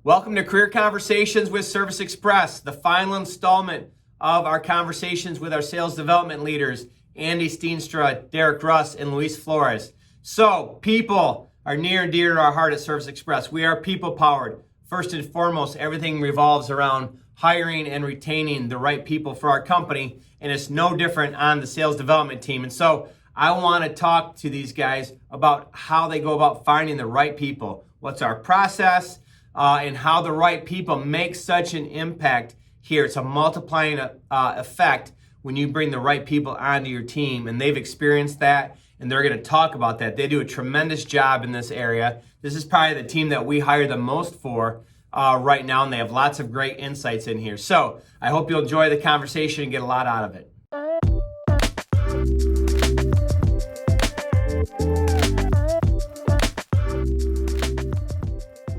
Welcome to Career Conversations with Service Express, the final installment of our conversations with our sales development leaders, Andy Steenstra, Derek Russ, and Luis Flores. So, people are near and dear to our heart at Service Express. We are people-powered. First and foremost, everything revolves around hiring and retaining the right people for our company, and it's no different on the sales development team. And so, I want to talk to these guys about how they go about finding the right people. What's our process? And how the right people make such an impact here. It's a multiplying effect when you bring the right people onto your team, and they've experienced that, and they're going to talk about that. They do a tremendous job in this area. This is probably the team that we hire the most for right now, and they have lots of great insights in here. So I hope you'll enjoy the conversation and get a lot out of it.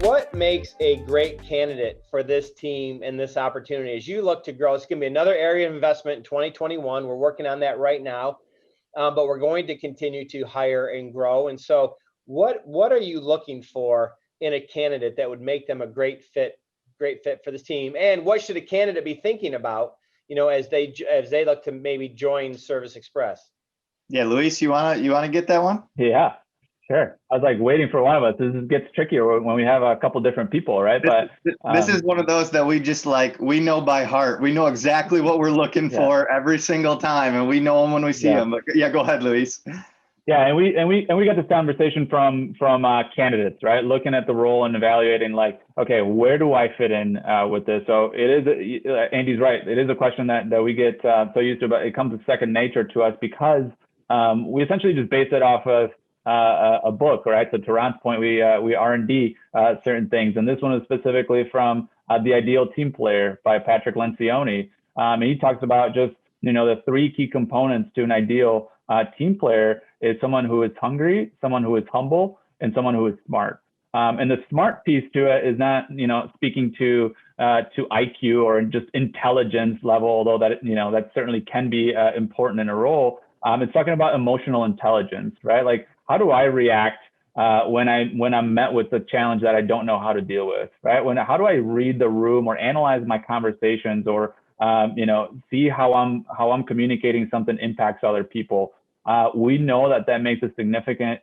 What makes a great candidate for this team and this opportunity as you look to grow? It's going to be another area of investment in 2021. We're working on that right now, but we're going to continue to hire and grow. And so what are you looking for in a candidate that would make them a great fit for this team? And what should a candidate be thinking about, as they look to maybe join Service Express? Yeah, Luis, you wanna get that one? Yeah, sure. I was like waiting for one of us. This gets trickier when we have a couple different people, right? This is one of those that we just we know by heart. We know exactly what we're looking for every single time, and we know them when we see them. But yeah, go ahead, Luis. Yeah, and we got this conversation from candidates, right? Looking at the role and evaluating, okay, where do I fit in with this? So it is, Andy's right. It is a question that we get so used to, but it comes as second nature to us because we essentially just base it off of a book, right? So to Ron's point, we R&D certain things, and this one is specifically from The Ideal Team Player by Patrick Lencioni, and he talks about just the three key components to an ideal team player is someone who is hungry, someone who is humble, and someone who is smart. And the smart piece to it is not speaking to IQ or just intelligence level, although that certainly can be important in a role. It's talking about emotional intelligence, right? Like, how do I react when I'm met with a challenge that I don't know how to deal with, right? How do I read the room or analyze my conversations or see how I'm communicating something impacts other people? We know that makes a significant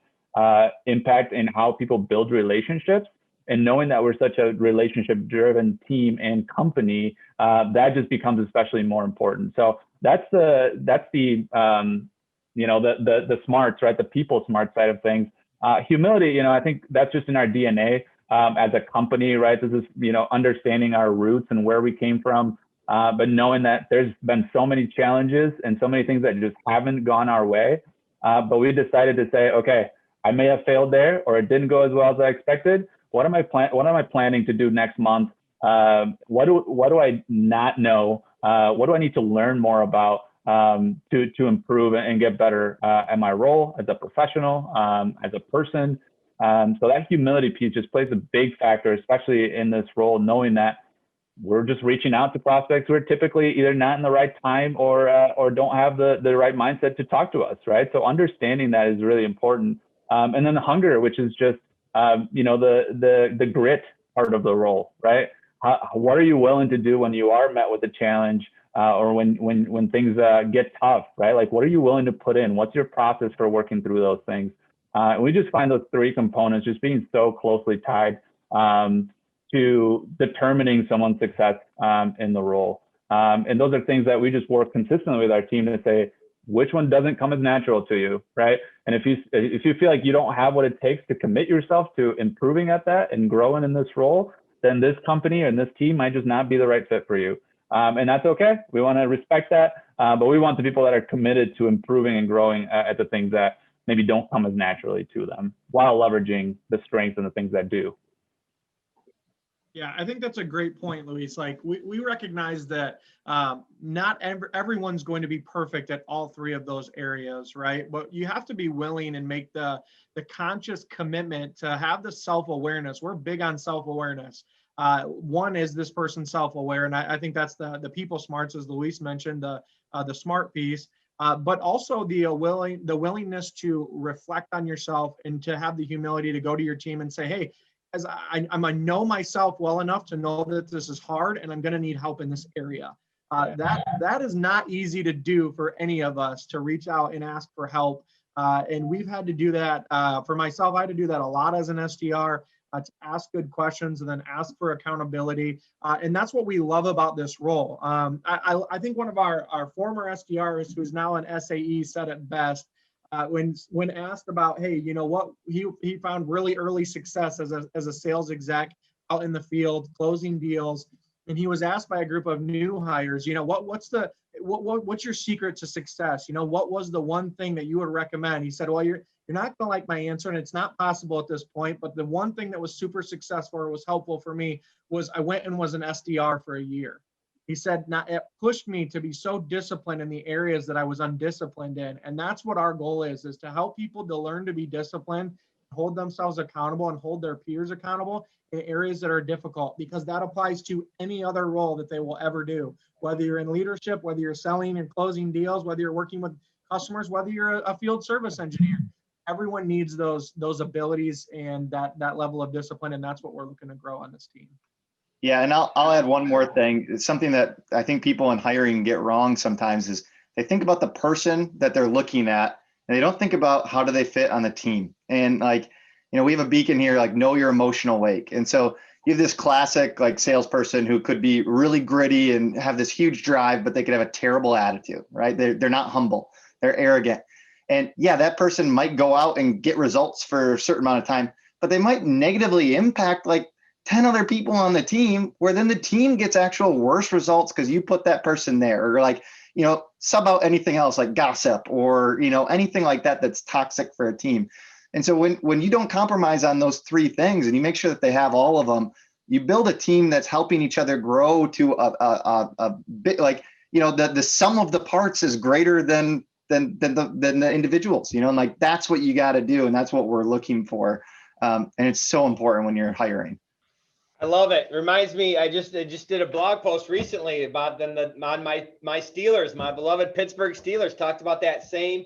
impact in how people build relationships. And knowing that we're such a relationship-driven team and company, that just becomes especially more important. So that's the smarts, right? The people smart side of things. Humility, I think that's just in our DNA as a company, right? This is, understanding our roots and where we came from, but knowing that there's been so many challenges and so many things that just haven't gone our way. But we decided to say, okay, I may have failed there, or it didn't go as well as I expected. What am I planning to do next month? What do I not know? What do I need to learn more about to improve and get better at my role as a professional, as a person? So that humility piece just plays a big factor, especially in this role, knowing that we're just reaching out to prospects who are typically either not in the right time or don't have the right mindset to talk to us, right? So understanding that is really important. And then the hunger, which is just the grit part of the role, right? What are you willing to do when you are met with a challenge or when things get tough, right? Like, what are you willing to put in? What's your process for working through those things? We just find those three components just being so closely tied to determining someone's success in the role. And those are things that we just work consistently with our team to say, which one doesn't come as natural to you, right? And if you feel like you don't have what it takes to commit yourself to improving at that and growing in this role, then this company and this team might just not be the right fit for you. And that's okay. We want to respect that, but we want the people that are committed to improving and growing at the things that maybe don't come as naturally to them, while leveraging the strengths and the things that do. Yeah, I think that's a great point, Luis. Like, we recognize that not everyone's going to be perfect at all three of those areas, right? But you have to be willing and make the conscious commitment to have the self-awareness. We're big on self-awareness. One is this person self-aware, and I think that's the people smarts, as Luis mentioned, the smart piece. But also the willingness to reflect on yourself and to have the humility to go to your team and say, hey, as I know myself well enough to know that this is hard and I'm going to need help in this area. That is not easy to do for any of us, to reach out and ask for help. And we've had to do that. For myself, I had to do that a lot as an SDR, to ask good questions and then ask for accountability. And that's what we love about this role. I think one of our former SDRs, who's now an SAE, said it best. When asked about, hey, you know what, he found really early success as a sales exec out in the field closing deals, and he was asked by a group of new hires, you know, what's your secret to success? You know, what was the one thing that you would recommend? He said, well, you're not going to like my answer, and it's not possible at this point, but the one thing that was super successful or was helpful for me was I went and was an SDR for a year. He said, it pushed me to be so disciplined in the areas that I was undisciplined in. And that's what our goal is to help people to learn to be disciplined, hold themselves accountable, and hold their peers accountable in areas that are difficult, because that applies to any other role that they will ever do. Whether you're in leadership, whether you're selling and closing deals, whether you're working with customers, whether you're a field service engineer, everyone needs those abilities and that level of discipline. And that's what we're looking to grow on this team. Yeah, and I'll add one more thing. It's something that I think people in hiring get wrong sometimes is they think about the person that they're looking at, and they don't think about how do they fit on the team. And like, you know, we have a beacon here, like know your emotional wake. And so you have this classic like salesperson who could be really gritty and have this huge drive, but they could have a terrible attitude, right? They're not humble, they're arrogant. And yeah, that person might go out and get results for a certain amount of time, but they might negatively impact like 10 other people on the team, where then the team gets actual worse results because you put that person there, or like, you know, sub out anything else like gossip or, you know, anything like that that's toxic for a team. And so when you don't compromise on those three things and you make sure that they have all of them, you build a team that's helping each other grow to a bit, like, you know, the sum of the parts is greater than the individuals, you know, and like that's what you got to do, and that's what we're looking for, and it's so important when you're hiring. I love it. Reminds me, I just did a blog post recently about them on my Steelers, my beloved Pittsburgh Steelers, talked about that same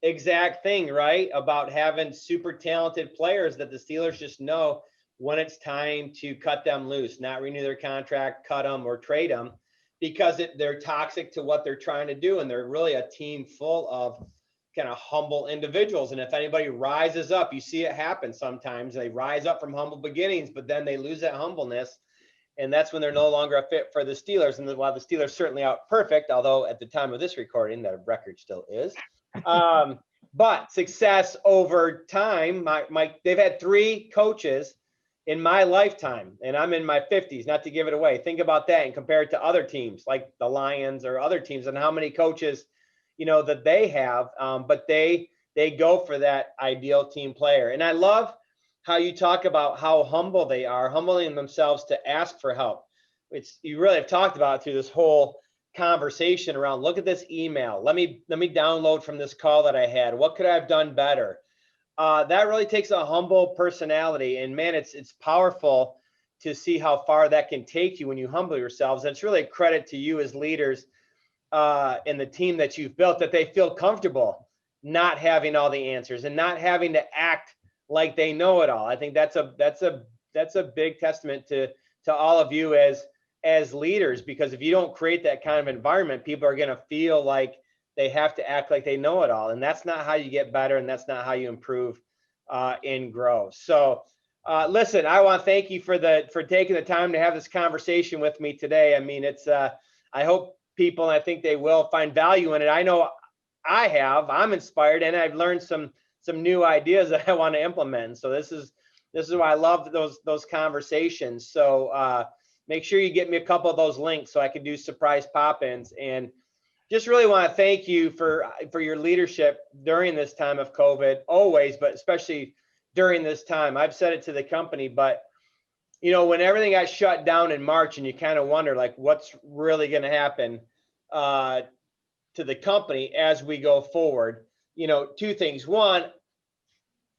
exact thing, right? About having super talented players that the Steelers just know when it's time to cut them loose, not renew their contract, cut them, or trade them, because they're toxic to what they're trying to do. And they're really a team full of kind of humble individuals. And if anybody rises up, you see it happen sometimes. They rise up from humble beginnings, but then they lose that humbleness. And that's when they're no longer a fit for the Steelers. And while the Steelers certainly out perfect, although at the time of this recording, the record still is. But success over time, they've had 3 coaches in my lifetime, and I'm in my 50s, not to give it away. Think about that and compare it to other teams like the Lions or other teams and how many coaches, you know, that they have, but they go for that ideal team player. And I love how you talk about how humble they are, humbling themselves to ask for help. You really have talked about it through this whole conversation around, look at this email. Let me download from this call that I had. What could I have done better? That really takes a humble personality, and man, it's powerful to see how far that can take you when you humble yourselves. And it's really a credit to you as leaders in the team that you've built, that they feel comfortable not having all the answers and not having to act like they know it all. I think that's a big testament to all of you as leaders, because if you don't create that kind of environment, people are going to feel like they have to act like they know it all. And that's not how you get better. And that's not how you improve and grow. So listen, I want to thank you for taking the time to have this conversation with me today. I mean, I hope people, and I think they will, find value in it. I know I'm inspired, and I've learned some new ideas that I want to implement. So this is why I love those conversations. So make sure you get me a couple of those links so I can do surprise pop-ins. And just really want to thank you for your leadership during this time of COVID, always, but especially during this time. I've said it to the company, but you know, when everything got shut down in March, and you kind of wonder like what's really going to happen to the company as we go forward, you know, 2 things. One,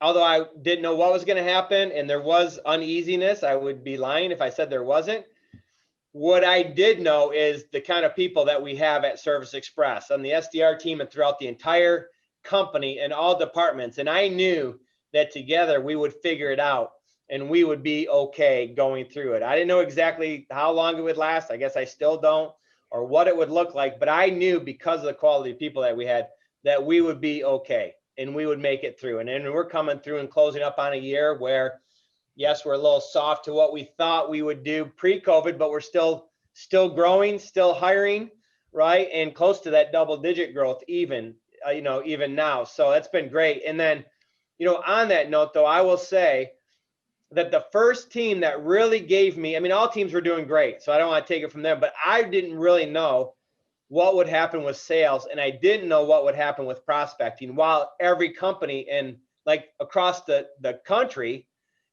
although I didn't know what was going to happen and there was uneasiness, I would be lying if I said there wasn't. What I did know is the kind of people that we have at Service Express on the SDR team and throughout the entire company and all departments. And I knew that together we would figure it out. and we would be okay going through it. I didn't know exactly how long it would last. I guess I still don't, or what it would look like, but I knew because of the quality of people that we had that we would be okay and we would make it through. And then we're coming through and closing up on a year where, yes, we're a little soft to what we thought we would do pre-COVID, but we're still growing, still hiring, right? And close to that double-digit growth even, even now. So that's been great. And then, on that note, though, I will say that the first team that really gave me, I mean, all teams were doing great, so I don't want to take it from them, but I didn't really know what would happen with sales, and I didn't know what would happen with prospecting, while every company and like across the country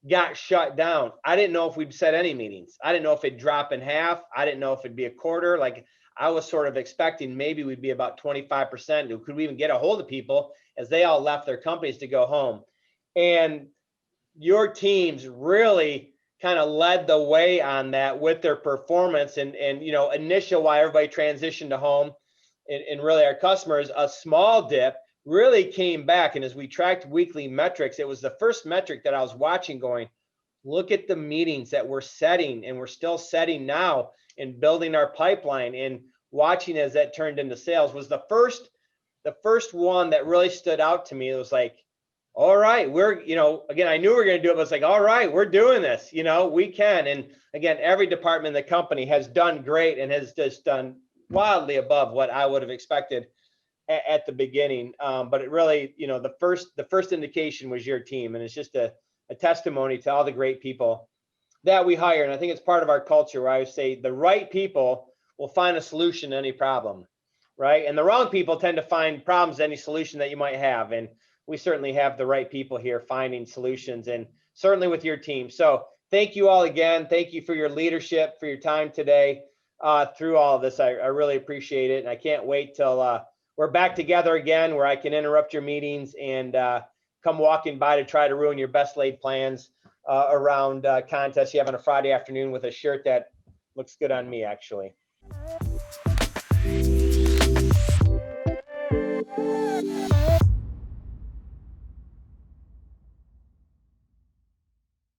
got shut down. I didn't know if we'd set any meetings. I didn't know if it'd drop in half. I didn't know if it'd be a quarter. Like, I was sort of expecting maybe we'd be about 25%. Could we even get a hold of people as they all left their companies to go home? And your teams really kind of led the way on that with their performance and initial why everybody transitioned to home and really our customers, a small dip really came back. And as we tracked weekly metrics, it was the first metric that I was watching going, look at the meetings that we're setting and we're still setting now and building our pipeline and watching as that turned into sales was the first one that really stood out to me. It was like, all right, we're, again, I knew we were going to do it, but it's like, all right, we're doing this, we can. And again, every department in the company has done great and has just done wildly above what I would have expected at the beginning. But it really, the first indication was your team. And it's just a testimony to all the great people that we hire. And I think it's part of our culture where I would say the right people will find a solution to any problem, right? And the wrong people tend to find problems to any solution that you might have. And we certainly have the right people here finding solutions, and certainly with your team. So thank you all again. Thank you for your leadership, for your time today through all of this. I really appreciate it. And I can't wait till we're back together again where I can interrupt your meetings and come walking by to try to ruin your best laid plans around contests you have on a Friday afternoon with a shirt that looks good on me, actually.